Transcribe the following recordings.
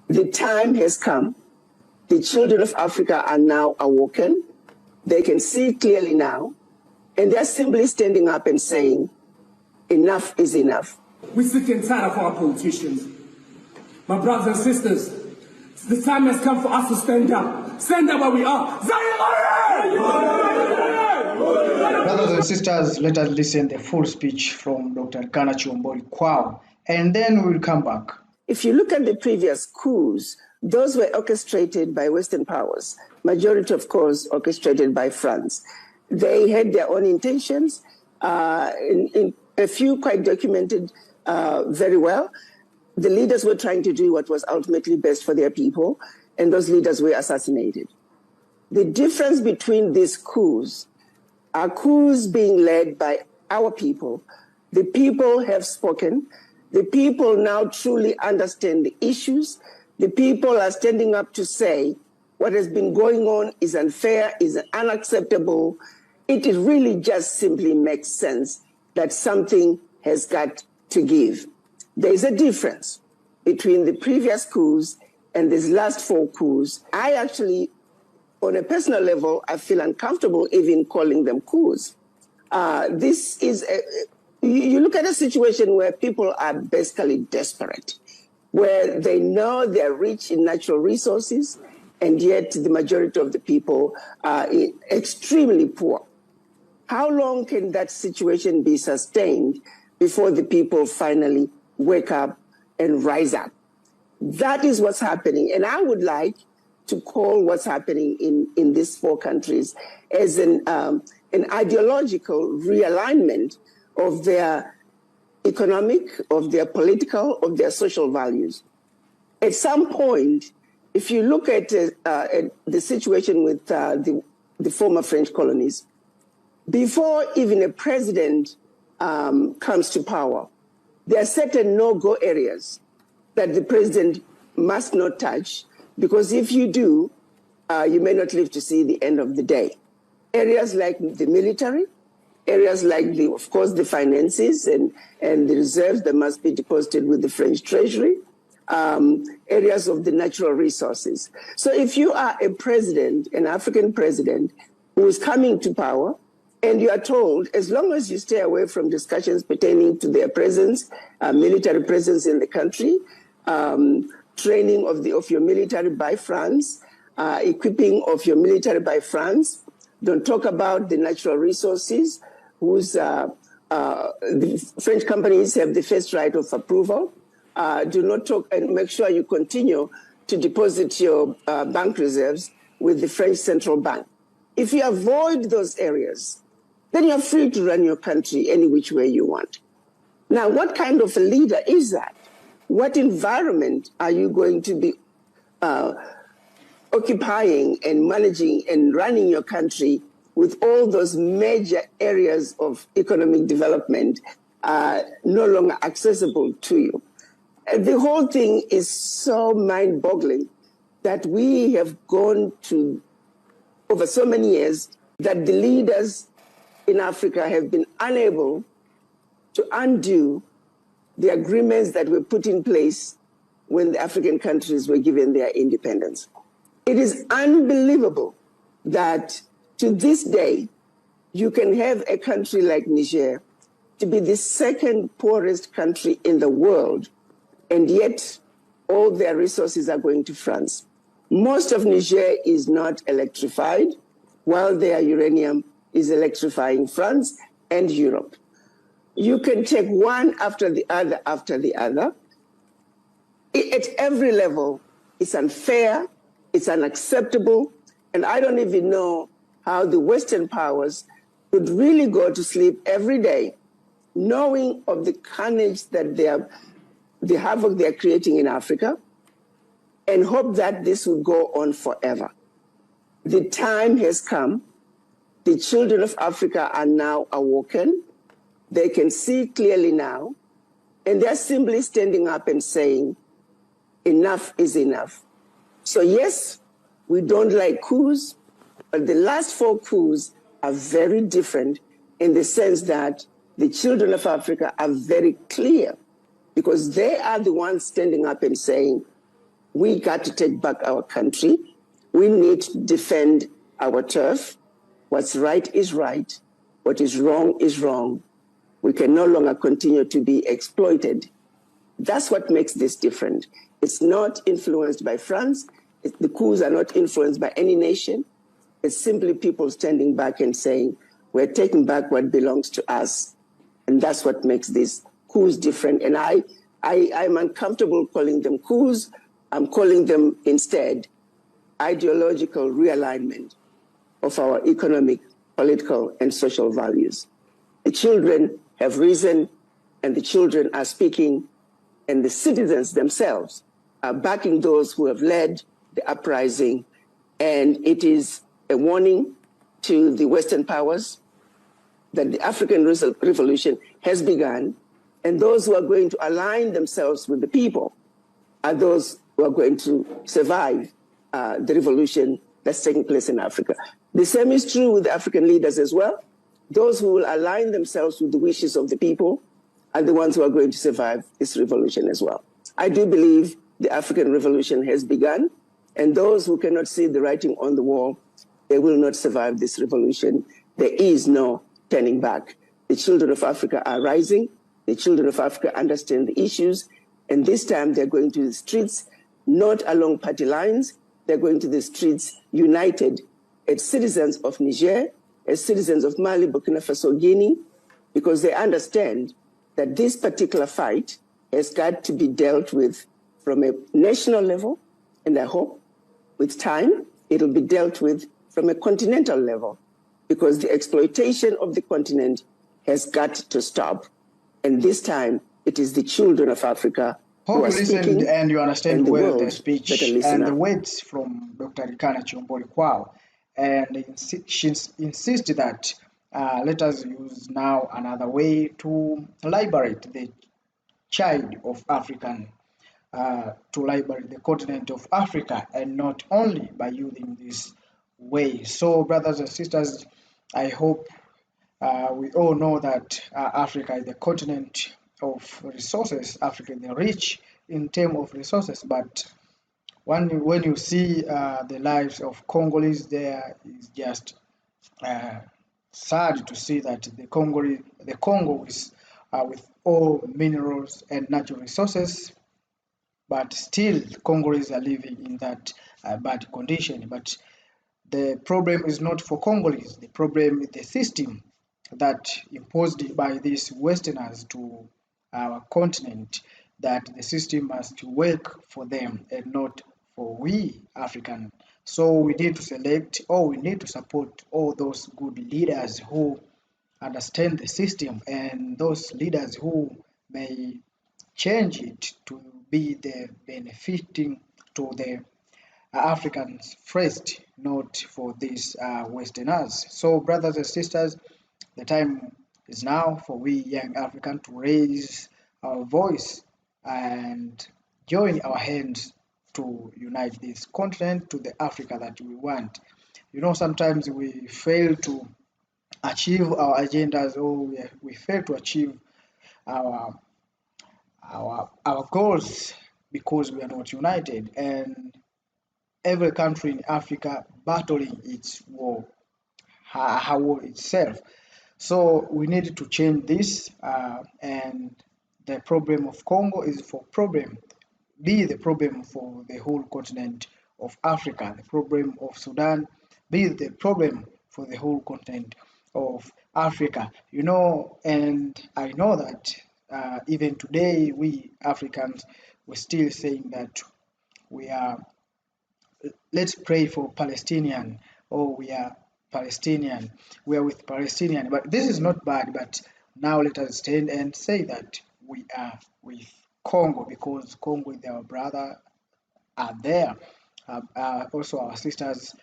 The time has come. The children of Africa are now awoken. They can see clearly now. And they're simply standing up and saying, enough is enough. We're sick and tired of our politicians. My brothers and sisters, the time has come for us to stand up. Stand up where we are. Brothers and sisters, let us listen to the full speech from Dr. Arikana Chihombori, Coup, and then we'll come back. If you look at the previous coups, those were orchestrated by Western powers, majority, of course, orchestrated by France. They had their own intentions, in a few quite documented very well. The leaders were trying to do what was ultimately best for their people, and those leaders were assassinated. The difference between these coups are coups being led by our people. The people have spoken. The people now truly understand the issues. The people are standing up to say what has been going on is unfair, is unacceptable. It really just simply makes sense that something has got to give. There is a difference between the previous coups and these last 4 coups. I actually, on a personal level, I feel uncomfortable even calling them coups. This is you look at a situation where people are basically desperate, where they know they're rich in natural resources, and yet the majority of the people are extremely poor. How long can that situation be sustained before the people finally wake up and rise up? That is what's happening. And I would like to call what's happening in these 4 countries as an ideological realignment of their economic, of their political, of their social values. At some point, if you look at the situation with the former French colonies, before even a president comes to power, there are certain no-go areas that the president must not touch, because if you do, you may not live to see the end of the day. Areas like the military, areas like, of course, the finances and the reserves that must be deposited with the French treasury, areas of the natural resources. So if you are a president, an African president, who is coming to power, and you are told, as long as you stay away from discussions pertaining to their presence, military presence in the country, training of your military by France, equipping of your military by France, don't talk about the natural resources, whose the French companies have the first right of approval. Do not talk, and make sure you continue to deposit your bank reserves with the French central bank. If you avoid those areas, then you're free to run your country any which way you want. Now, what kind of a leader is that? What environment are you going to be occupying and managing and running your country with all those major areas of economic development no longer accessible to you? The whole thing is so mind-boggling that we have gone to, over so many years, that the leaders in Africa have been unable to undo the agreements that were put in place when the African countries were given their independence. It is unbelievable that to this day, you can have a country like Niger to be the 2nd poorest country in the world, and yet all their resources are going to France. Most of Niger is not electrified, while their uranium is electrifying France and Europe. You can take one after the other after the other. At every level, it's unfair, it's unacceptable, and I don't even know how the Western powers could really go to sleep every day knowing of the carnage that the havoc they're creating in Africa, and hope that this will go on forever. The time has come. The children of Africa are now awoken. They can see clearly now, and they're simply standing up and saying, enough is enough. So yes, we don't like coups, but the last 4 coups are very different in the sense that the children of Africa are very clear, because they are the ones standing up and saying, We got to take back our country. We need to defend our turf. What's right is right. What is wrong is wrong. We can no longer continue to be exploited. That's what makes this different. It's not influenced by France. The coups are not influenced by any nation. It's simply people standing back and saying, we're taking back what belongs to us. And that's what makes these coups different. And I'm uncomfortable calling them coups. I'm calling them instead ideological realignment of our economic, political, and social values. The children have risen, and the children are speaking, and the citizens themselves are backing those who have led the uprising. And it is a warning to the Western powers that the African Revolution has begun, and those who are going to align themselves with the people are those who are going to survive the revolution that's taking place in Africa. The same is true with the African leaders as well. Those who will align themselves with the wishes of the people are the ones who are going to survive this revolution as well. I do believe the African Revolution has begun, and those who cannot see the writing on the wall, they will not survive this revolution. There is no turning back. The children of Africa are rising. The children of Africa understand the issues, and this time they're going to the streets, not along party lines. They're going to the streets united as citizens of Niger, as citizens of Mali, Burkina Faso, Guinea, because they understand that this particular fight has got to be dealt with from a national level, and I hope with time it'll be dealt with from a continental level, because the exploitation of the continent has got to stop. And this time it is the children of Africa Hope who are you listened speaking, and you understand and the well world the speech better listen and the up. words from Dr. Arikana Chihombori Kwao. And she insisted that let us use now another way to liberate the child of African, to liberate the continent of Africa, and not only by using this way. So, brothers and sisters, I hope we all know that Africa is the continent of resources. Africa is rich in terms of resources, but when you see the lives of Congolese, there is just uh, sad to see that the Congo is with all minerals and natural resources, but still Congolese are living in that bad condition. But the problem is not for Congolese. The problem is the system that imposed by these Westerners to our continent, that the system must work for them and not for we African. So we need to select, or we need to support all those good leaders who understand the system, and those leaders who may change it to be the benefiting to the Africans first, not for these Westerners. So, brothers and sisters, the time is now for we young Africans to raise our voice and join our hands to unite this continent to the Africa that we want. You know, sometimes we fail to achieve our agendas, or we fail to achieve our our goals because we are not united, and every country in Africa battling its war, her war itself. So we need to change this, and the problem of Congo is be the problem for the whole continent of Africa. The problem of Sudan be the problem for the whole continent of Africa. You know, and I know that even today we Africans we're still saying that we are let's pray for Palestinian, or we are Palestinian, we are with Palestinian. But this is not bad, but now let us stand and say that we are with Congo, because Congo is our brother, are there. Also our sisters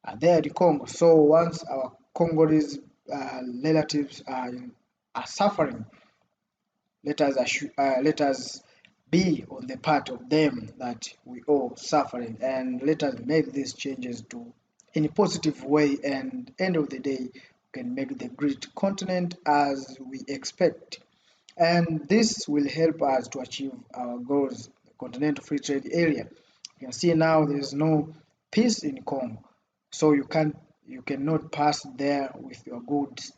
are there in Congo. So once our Congolese relatives are suffering, let us be on the part of them that we all suffering, and let us make these changes to in a positive way, and end of the day we can make the great continent as we expect, and this will help us to achieve our goals, the continental free trade area, You can see now there is no peace in Congo, so you cannot pass there with your goods,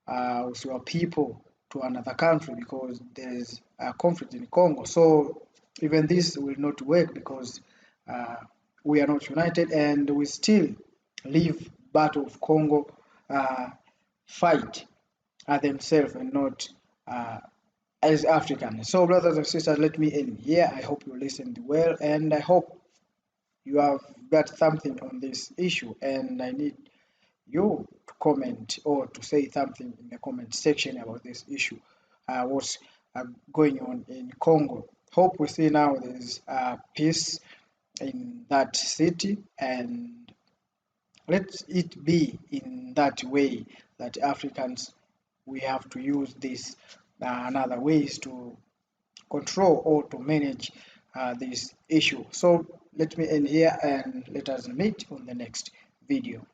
with your people to another country because there is a conflict in Congo. So even this will not work because we are not united, and we still leave Battle of Congo fight themselves and not as Africans. So brothers and sisters, let me end here. I hope you listened well, and I hope you have got something on this issue, and I need you to comment or to say something in the comment section about this issue, what's going on in Congo. Hope we see now there's peace in that city, and let it be in that way that Africans, we have to use this another ways to control or to manage this issue. So let me end here, and let us meet on the next video.